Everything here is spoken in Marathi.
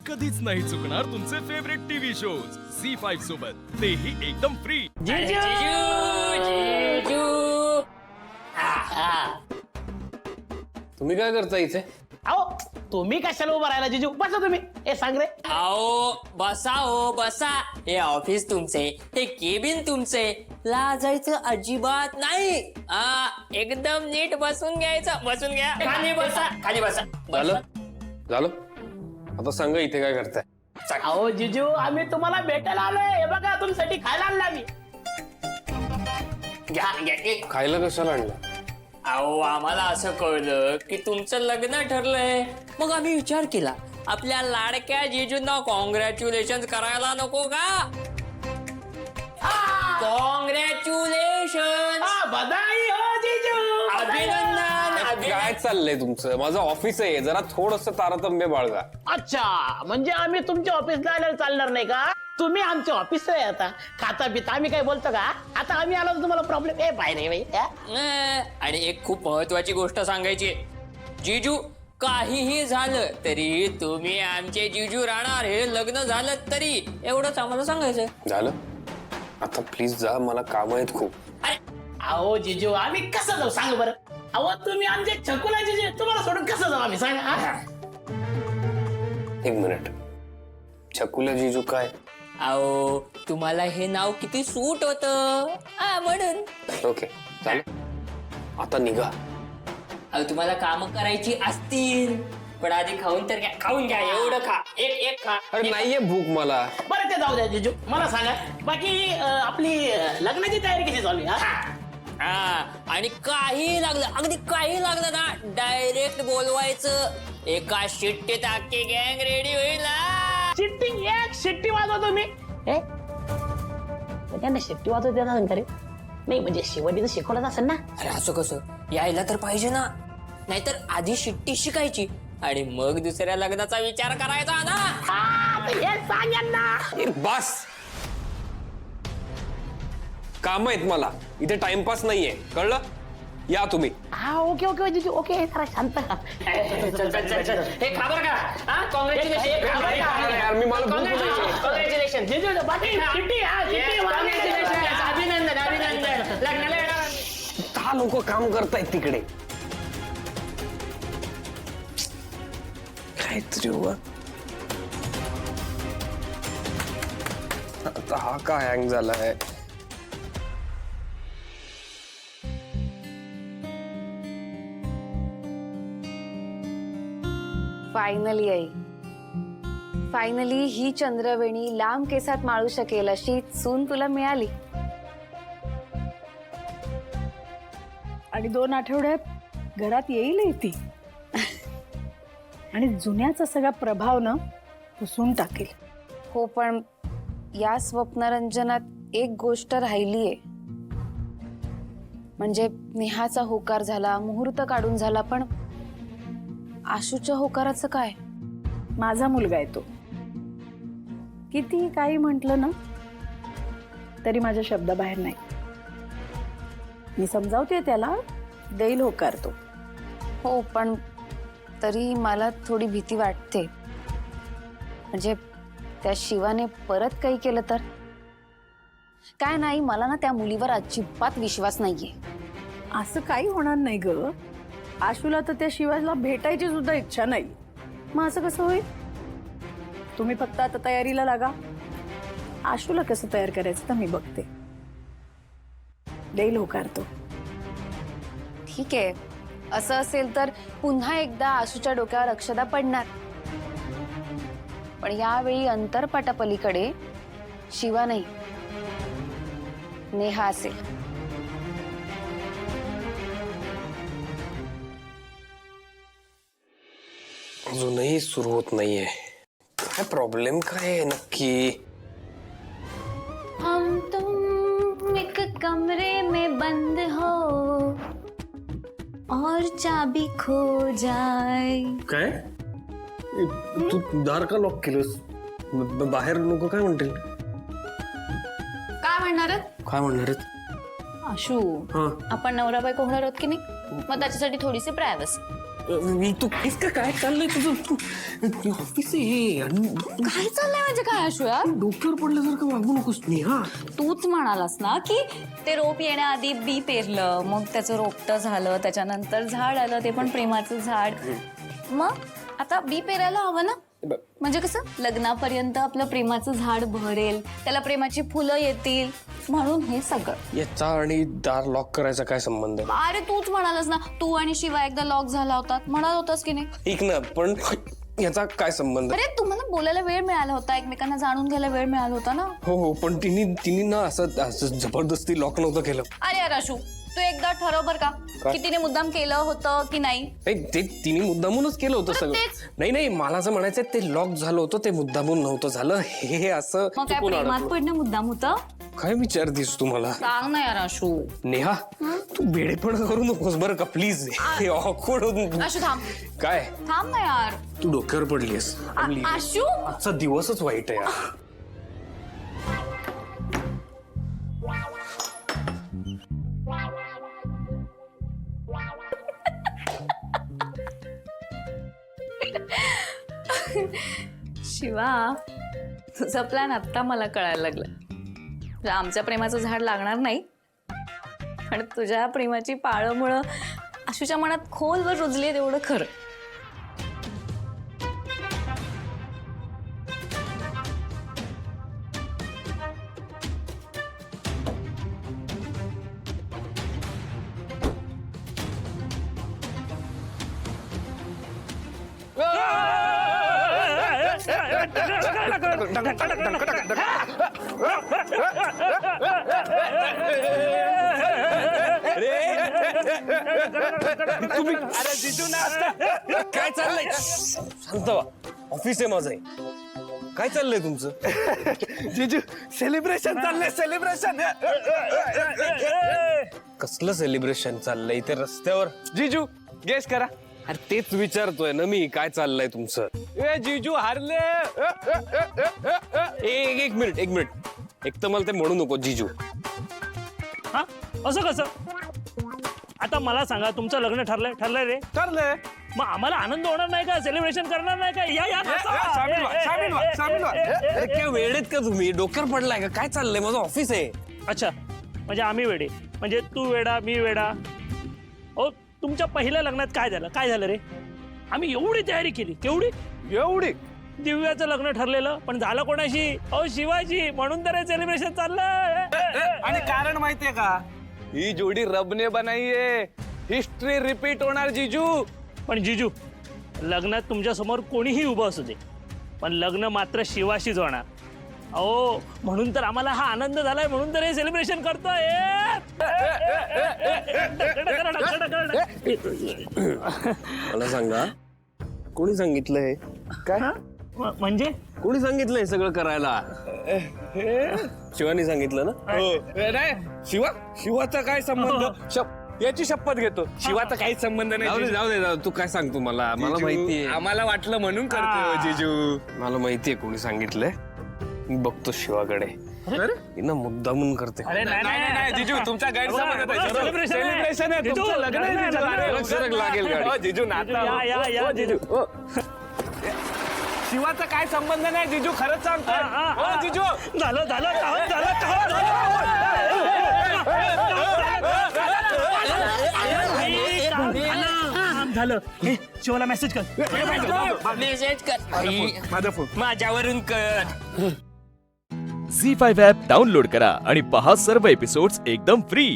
कधीच नाही चुकणार तुमचे फेवरेट टीव्ही शोज झी5 सोबत, तेही एकदम फ्री। जीजू जीजू तुम्ही काय करता इथे? आओ तुम्ही कशाला उभा राहिला जीजू? बसा तुम्ही. ए सांग रे. आओ बसा हो बसा. हे ऑफिस तुमचे, हे केबिन तुमचे, लाजायचं अजिबात नाही. एकदम नीट बसून घ्यायचं. बसून घ्या. खाली बसा. खाली बसा. झालं झालं आता सांगा इथे काय करताय? आओ जीजू आम्ही तुम्हाला भेटायला आलोय. हे बघा तुमच्यासाठी खायला आणलं आम्ही. घ्या घ्या घ्या. खायला कशाला आणलं? अहो आम्हाला असं कळलं की तुमचं लग्न ठरलंय. मग आम्ही विचार केला आपल्या लाडक्या जीजूंना कॉंग्रॅच्युलेशन करायला नको का? कॉंग्रॅच्युलेशन, बधाई हो जीजू. अभिनंदन. काय चाललंय तुमचं? माझं ऑफिस आहे, जरा थोडस तारतम्य बाळगा. अच्छा म्हणजे आम्ही तुमच्या ऑफिसला आल्यावर चालणार नाही का? तुम्ही आमच्या ऑफिस आहे. आता खाता पिता आम्ही काय बोलतो का? आता आम्ही आलो तर तुम्हाला प्रॉब्लेम ए बाहेर बाई. आणि एक खूप महत्वाची गोष्ट सांगायची. जीजू काहीही झालं तरी तुम्ही आमचे जीजू राहणार. हे लग्न झालं तरी एवढंच आम्हाला सांगायचं. झालं आता प्लीज जा, मला काम आहेत खूप. अरे अहो जीजू आम्ही कसं जाऊ सांग बरं? अहो तुम्ही आमचे छकुला जीजू, तुम्हाला सोडून कसं जाऊ आम्ही सांगा? एक मिनिट, छकुला जीजू काय? अहो तुम्हाला हे नाव किती सूट होत म्हणून. ओके झालं, आता निघा. अहो तुम्हाला काम करायची असतील पण आधी खाऊन तर घ्या. खाऊन घ्या. एवढं खा. एक खा. अरे नाहीये भूक मला. बरं ते जाऊ द्या जीजू. मला सांगा बाकी आपली लग्नाची तयारी कशी चालू आहे? आणि काही लागलं, अगदी काही लागलं ना डायरेक्ट बोलवायचं. एका शिट्टीत अख्खी गँग रेडी होईल. शिट्टी एक शिट्टी वाजवा तुम्ही. त्यांना शिट्टी वाजवत देतात का रे? नाही म्हणजे शिवटीचं शिकवलंच असेल ना. अरे असं कसं? यायला तर पाहिजे ना. नाहीतर आधी शिट्टी शिकायची आणि मग दुसऱ्या लग्नाचा विचार करायचा ना. हे सांग यांना. बस, काम आहेत मला इथे, टाइमपास नाहीये, कळलं? या तुम्ही. ओके ओके जीजू ओके. जरा शांत हे खबर का? कॉंग्रॅच्युलेशन. यार, मी मला भूक लागली. कॉंग्रॅच्युलेशन जीजू. बाकी शिट्टी अभिनंदन अभिनंदन. लग्नाला येणार. 10 लोक काम करतायत तिकडे. काहीतरी हुआ. आता हा का हँग झालाय? फायनली आई, फायनली ही चंद्रवेणी लांब केसात माळू शकेल अशी सून तुला मिळाली. आणि 2 आठवड्यात घरात येईल ती आणि जुन्याचा सगळा प्रभाव न पुसून टाकेल. हो पण या स्वप्नरंजनात एक गोष्ट राहिलीये. म्हणजे नेहाचा होकार झाला, मुहूर्त काढून झाला, पण आशूच्या होकाराचं काय? माझा मुलगा आहे तो. किती काही म्हटलं ना तरी माझ्या शब्दाबाहेर नाही. मी समजावते त्याला, देईल होकार तो. हो पण तरी मला थोडी भीती वाटते. म्हणजे त्या शिवाने परत काही केलं तर? काय नाही, मला ना त्या मुलीवर अजिबात विश्वास नाहीये. असं काही होणार नाही ग. आशूला तर त्या शिवाला भेटायची सुद्धा इच्छा नाही. मग असं कसं होईल? तुम्ही फक्त आता तयारीला लागा. आशूला कसं तयार करायचं तर मी बघते. देईल होकार तो. ठीक आहे, असं असेल तर पुन्हा एकदा आशूच्या डोक्यावर अक्षदा पडणार. पण यावेळी अंतरपाटापलीकडे शिवा नाही, नेहा असेल. अजूनही सुरू होत नाहीये. काय प्रॉब्लेम काय आहे नक्की? हम तुम एक कमरे में बंद हो और चाबी खो जाए. काय? तू दार का लॉक केलंस? बाहेर लोक काय म्हणतील? काय म्हणणार? काय म्हणणार? आशू आपण नवरा बायको होणार आहोत की नाही, मग त्याच्यासाठी थोडीशी प्रायव्हसी. तू इतकं काय चाललंय तुझं? तू ऑफिस आहे आणि काय चाललंय म्हणजे काय आशू यार? डोक्यावर पडल्यासारखं वागू नकोस नेहा. तूच म्हणालास ना की ते रोप येण्याआधी बी पेरलं, मग त्याचं रोपटं झालं, त्याच्यानंतर झाड आलं, ते पण प्रेमाचं झाड. मग आता बी पेरायला हवं ना, म्हणजे कसं लग्नापर्यंत आपलं प्रेमाचं झाड बहरेल, त्याला प्रेमाची फुलं येतील, म्हणून हे सगळं. याचा आणि दार लॉक करायचा काय संबंध आहे? अरे तूच म्हणालास ना, तू आणि शिवा एकदा लॉक झाला होता, म्हणाल होतास की नाही? ठीक ना, पण याचा काय संबंध? अरे तुम्हाला बोलायला वेळ मिळाला होता, एकमेकांना जाणून घ्यायला वेळ मिळाला होता ना. हो, पण तिने ना असं जबरदस्ती लॉक नव्हतं केलं. अरे यार आशू, तू एकदा ठरव बर का की तिने मुद्दाम केलं होतं की नाही. नाही, ते तिने मुद्दामूनच केलं होतं सगळं. तेच. नाही मला असं म्हणायचं ते लॉक झालं होतं, ते मुद्दामून नव्हतं झालं. हे असं मग काय चुकून प्रेमात अडकलं. पडणं मुद्दाम होतं? काय विचारतीस तू मला? सांग ना यार आशू. नेहा, तू बेडेपणा करू नकोस बरं का प्लीज. हे ऑकवर्ड होऊन आशू थांब, काय थांब ना यार. तू डोक्यावर पडलीस. आशू आजचा दिवसच वाईट आहे यार. शिवा, तुझा प्लॅन आत्ता मला कळायला लागला. म्हणजे आमच्या प्रेमाचं झाड लागणार नाही, पण तुझ्या प्रेमाची पाळंमुळं आशूच्या मनात खोलवर रुजली आहे तेवढं खरं. काय चाललंय? शांत व्हा, ऑफिस आहे माझं. काय चाललंय तुमचं? जीजू सेलिब्रेशन चाललंय, सेलिब्रेशन. कसलं सेलिब्रेशन चाललंय इथे रस्त्यावर? जीजू गेस करा. अरे तेच विचारतोय ना मी, काय चाललंय तुमचं? ए जीजू हारले. एक मिनिट. एक तर मला ते म्हणू नको जीजू. हा असं कसं? आता मला सांगा, तुमचं लग्न ठरलंय रे? ठरलंय. मग आम्हाला आनंद होणार नाही का? सेलिब्रेशन करणार नाही का? या शामिल व्हा. अरे काय वेळेत का तुम्ही? डोक्यावर पडलाय का? काय चाललंय? माझं ऑफिस आहे. अच्छा, म्हणजे आम्ही वेडे, म्हणजे तू वेडा मी वेडा. ओ, तुमच्या पहिल्या लग्नात काय झालं रे? आम्ही एवढी तयारी केली, एवढी दिव्याचं लग्न ठरलेलं, पण झालं कोणाशी? अहो शिवाजी, म्हणून तर हे सेलिब्रेशन चाललंय. आणि कारण माहितीये का? ही जोडी रबने बनाईये. हिस्ट्री रिपीट होणार जीजू. पण जिजू, लग्नात तुमच्या समोर कोणीही उभं असू दे, पण लग्न मात्र शिवाशीच होणार. अहो, म्हणून तर आम्हाला हा आनंद झालाय, म्हणून तर हे सेलिब्रेशन करतोय. मला सांगा, कोणी सांगितलंय? काय म्हणजे कोणी सांगितलंय सगळं करायला? शिवानी सांगितलं ना? नाही शिवाचा काय संबंध? याची शपथ घेतो, शिवाचा काहीच संबंध नाही. जाऊ दे. तू काय सांगतो मला माहितीये. आम्हाला वाटलं म्हणून करतो जीजू. मला माहितीये कोणी सांगितलंय. मी बघतो शिवाकडे. ना मुद्दामून करते. अरे नाही जीजू, तुमचा गैरसमज आहे. Celebration आहे. सेलिब्रेशन आहे, जीजू, तुमचं लग्न आहे लग्न आहे, जीजू. लग्न आहे. अरे, सरक लागेल गाडी. हो, जीजू नाता. या, जीजू. शिवाचा काय संबंध नाही जीजू, खरंच सांगतो. हो जीजू. झालं झालं. हे, शिवाला मेसेज कर. मेसेज कर. माझा फोन. माझ्यावरून कर. झी5 ॲप डाउनलोड करा आणि पहा सर्व एपिसोड्स एकदम फ्री.